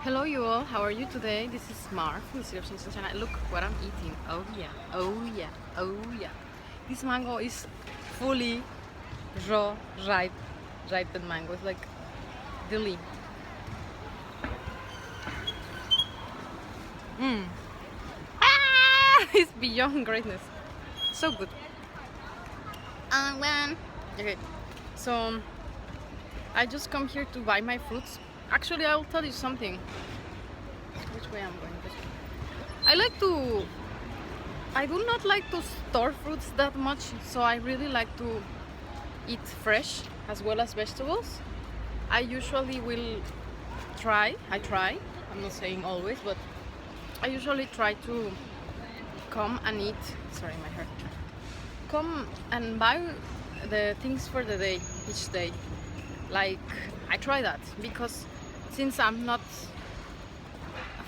Hello you all, how are you today? This is Mar from the City of Sunshine. Look what I'm eating. Oh yeah, oh yeah, oh yeah. This mango is fully raw, ripened mango. It's like deli. It's beyond greatness. So good. Okay, so I just come here to buy my fruits. Actually, I'll tell you something. Which way I'm going? I do not like to store fruits that much, so I really like to eat fresh as well as vegetables. I usually will I try, I'm not saying always, but I usually try to come and eat, sorry my hair, come and buy the things for the day, each day. Like, I try that because since I'm not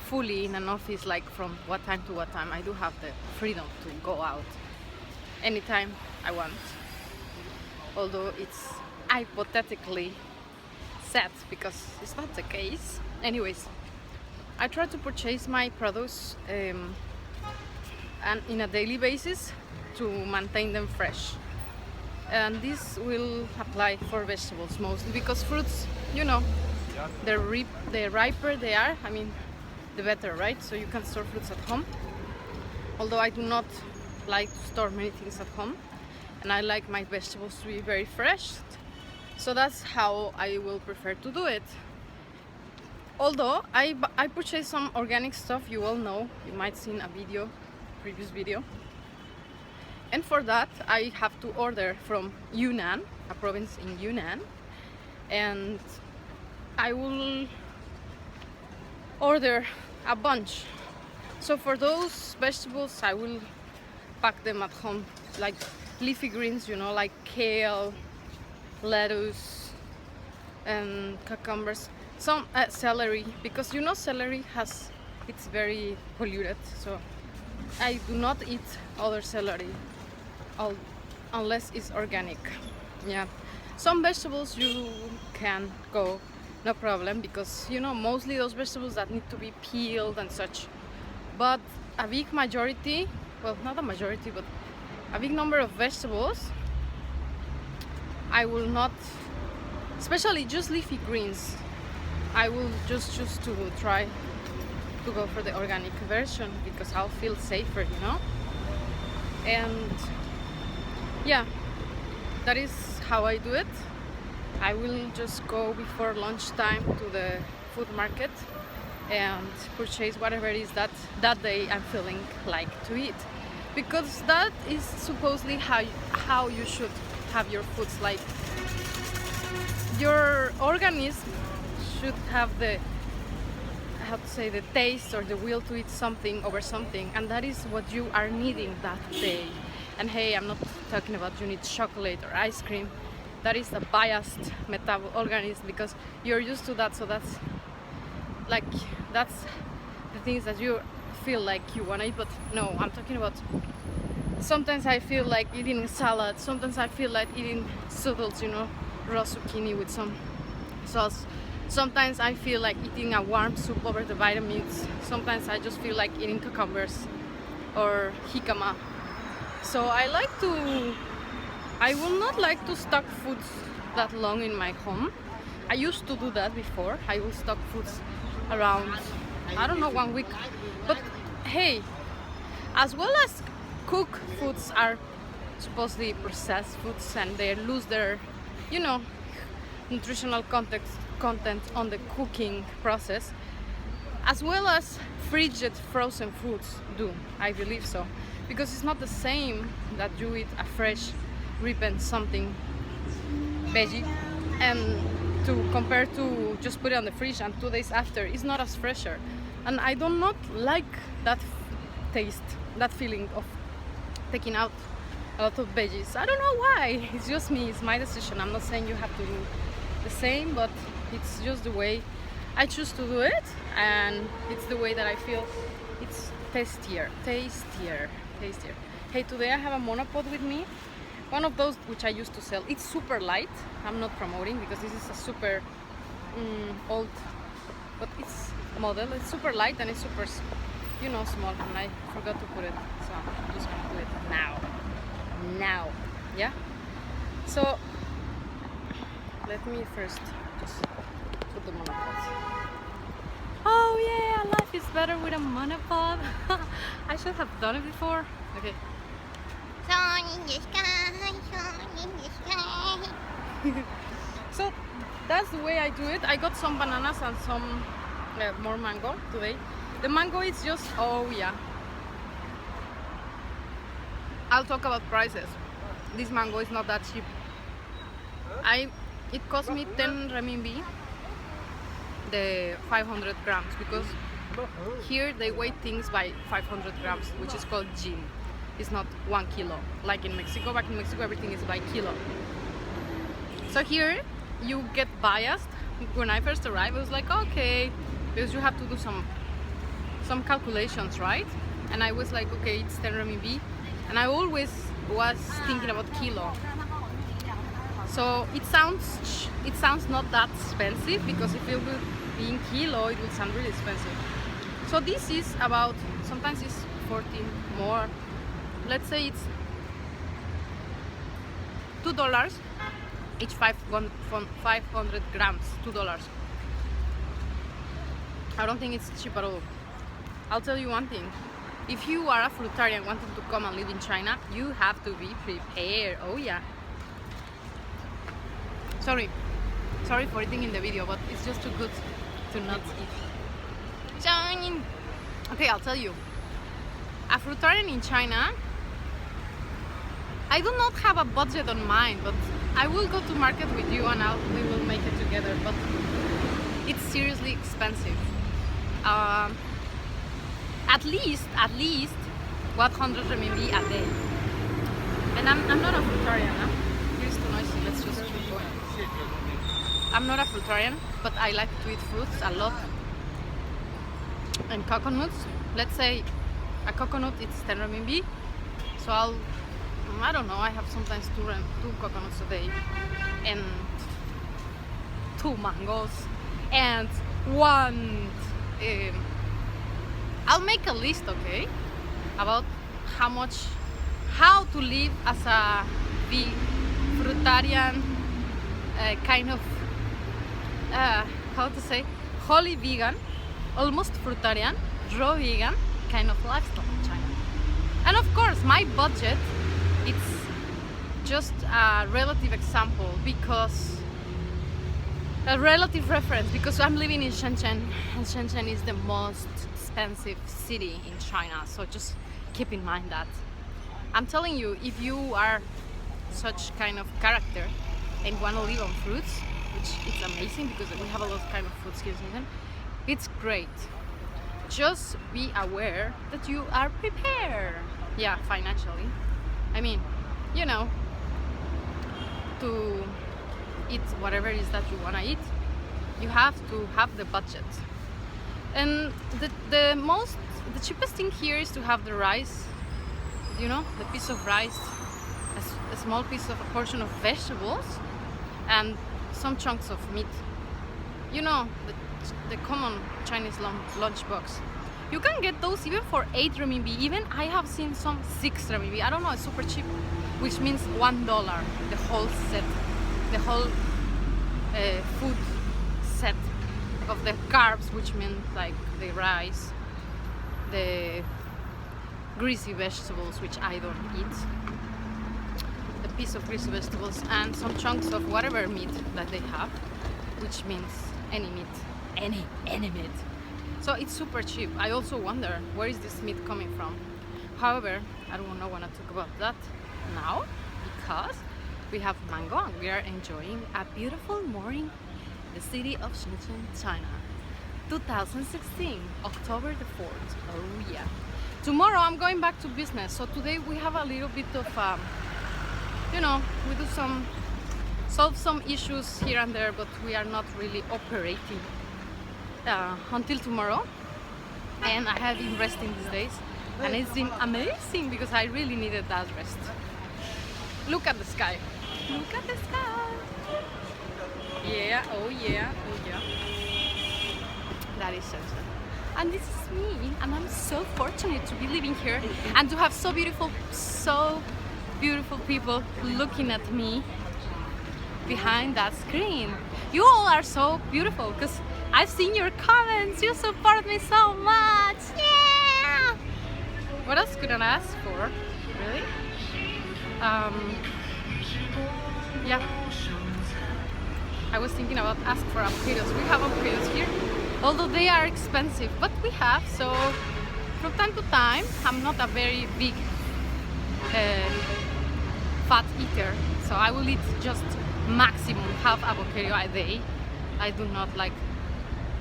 fully in an office, like from what time to what time, I do have the freedom to go out anytime I want. Although it's hypothetically set because it's not the case. Anyways, I try to purchase my products and in a daily basis to maintain them fresh. And this will apply for vegetables mostly because fruits, you know, the riper they are, I mean, the better, right? So you can store fruits at home. Although I do not like to store many things at home, and I like my vegetables to be very fresh. So that's how I will prefer to do it. Although I purchased some organic stuff, you all know, you might seen a previous video. And for that I have to order from Yunnan, a province in Yunnan, and I will order a bunch. So for those vegetables I will pack them at home, like leafy greens, you know, like kale, lettuce and cucumbers, some celery, because you know celery it's very polluted, so I do not eat other celery unless it's organic. Yeah, some vegetables you can go, no problem, because you know mostly those vegetables that need to be peeled and such. But a big majority, well, not a majority, but a big number of vegetables I will not, especially just leafy greens, I will just choose to try to go for the organic version because I'll feel safer, you know. And yeah, that is how I do it. I will just go before lunchtime to the food market and purchase whatever it is that day I'm feeling like to eat, because that is supposedly how you should have your foods. Like, your organism should have the, how to say, the taste or the will to eat something over something, and that is what you are needing that day. And hey, I'm not talking about you need chocolate or ice cream. That is a biased organism because you're used to that, so that's the things that you feel like you want to eat. But no, I'm talking about sometimes I feel like eating salad, sometimes I feel like eating zoodles, you know, raw zucchini with some sauce. Sometimes I feel like eating a warm soup over the vitamins. Sometimes I just feel like eating cucumbers or jicama. So I will not like to stock foods that long in my home. I used to do that before. I will stock foods around, I don't know, 1 week. But hey, as well as cooked foods are supposedly processed foods and they lose their, you know, nutritional content on the cooking process, as well as frigid frozen foods do, I believe so, because it's not the same that you eat a fresh ripened something veggie and to compare to just put it on the fridge and 2 days after it's not as fresher. And I do not like that taste, that feeling of taking out a lot of veggies. I don't know why, it's just me, it's my decision. I'm not saying you have to do the same, but it's just the way I choose to do it, and it's the way that I feel it's tastier. Hey, today I have a monopod with me, one of those which I used to sell. It's super light. I'm not promoting because this is a super old, but it's model. It's super light and it's super, you know, small, and I forgot to put it, so I'm just gonna do it now. Yeah, so let me first just put the monopod. Oh yeah, life is better with a monopod. I should have done it before. Okay. So that's the way I do it. I got some bananas and some more mango today. The mango is just, oh yeah. I'll talk about prices. This mango is not that cheap. It cost me 10 renminbi, the 500 grams, because here they weigh things by 500 grams, which is called gin. It's not 1 kilo like in Mexico. Back in Mexico everything is by kilo. So here you get biased. When I first arrived I was like, okay, because you have to do some calculations, right? And I was like, okay, it's 10 renminbi, and I always was thinking about kilo. So it sounds not that expensive, because if it would be in kilo it would sound really expensive. So this is about, sometimes it's 14 more. Let's say it's $2 each 500 grams. $2. I don't think it's cheap at all. I'll tell you one thing. If you are a fruitarian wanting to come and live in China, you have to be prepared. Oh yeah. Sorry for eating in the video, but it's just too good to not eat. Okay, I'll tell you. A fruitarian in China, I do not have a budget on mine, but I will go to market with you and we will make it together. But it's seriously expensive. At least 100 renminbi a day. And I'm not a fruitarian. Huh? Here's too noisy. Let's just keep going. I'm not a fruitarian, but I like to eat fruits a lot. And coconuts. Let's say a coconut it's 10 renminbi. So I don't know, I have sometimes two coconuts a day, and 2 mangoes, and I'll make a list, okay, about how to live as a fruitarian, kind of, how to say, wholly vegan, almost fruitarian, raw vegan kind of lifestyle in China. And of course, my budget, it's just a relative example, because a relative reference, because I'm living in Shenzhen, and Shenzhen is the most expensive city in China. So just keep in mind that. I'm telling you, if you are such kind of character and want to live on fruits, which is amazing because we have a lot of kind of fruits here in Shenzhen, it's great. Just be aware that you are prepared. Yeah, financially. I mean, you know, to eat whatever it is that you want to eat, you have to have the budget. And the cheapest thing here is to have the rice, you know, the piece of rice, a small piece of a portion of vegetables, and some chunks of meat. You know, the common Chinese lunchbox. You can get those even for 8 renminbi. Even I have seen some 6 renminbi. I don't know, it's super cheap, which means $1. The whole set, the whole food set of the carbs, which means like the rice, the greasy vegetables, which I don't eat, the piece of greasy vegetables, and some chunks of whatever meat that they have, which means any meat, any meat. So it's super cheap. I also wonder, where is this meat coming from? However, I don't want to talk about that now, because we have mango and we are enjoying a beautiful morning in the city of Shenzhen, China. 2016, October the 4th. Oh yeah. Tomorrow I'm going back to business. So today we have a little bit of, you know, we do solve some issues here and there, but we are not really operating until tomorrow. And I have been resting these days, and it's been amazing because I really needed that rest. Look at the sky. Look at the sky. Yeah, oh yeah, oh yeah. that is Shenzhen. And this is me, and I'm so fortunate to be living here and to have so beautiful people looking at me behind that screen. You all are so beautiful because I've seen your comments. You support me so much. Yeah. What else could I ask for? Really? Yeah. I was thinking about ask for avocados. We have avocados here, although they are expensive, but we have. So from time to time, I'm not a very big fat eater, so I will eat just maximum half avocado a day. I do not like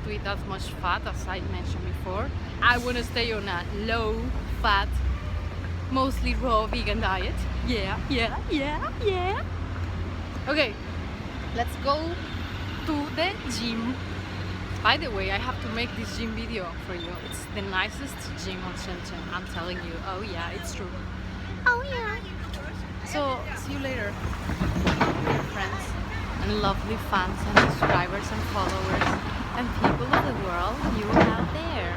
to eat as much fat as I mentioned before. I want to stay on a low fat, mostly raw vegan diet. Yeah. Okay, let's go to the gym. By the way, I have to make this gym video for you. It's the nicest gym on Shenzhen, I'm telling you. Oh yeah, it's true. Oh yeah. So, see you later, dear friends and lovely fans and subscribers and followers and people of the world, you out there.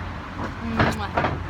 Mwah.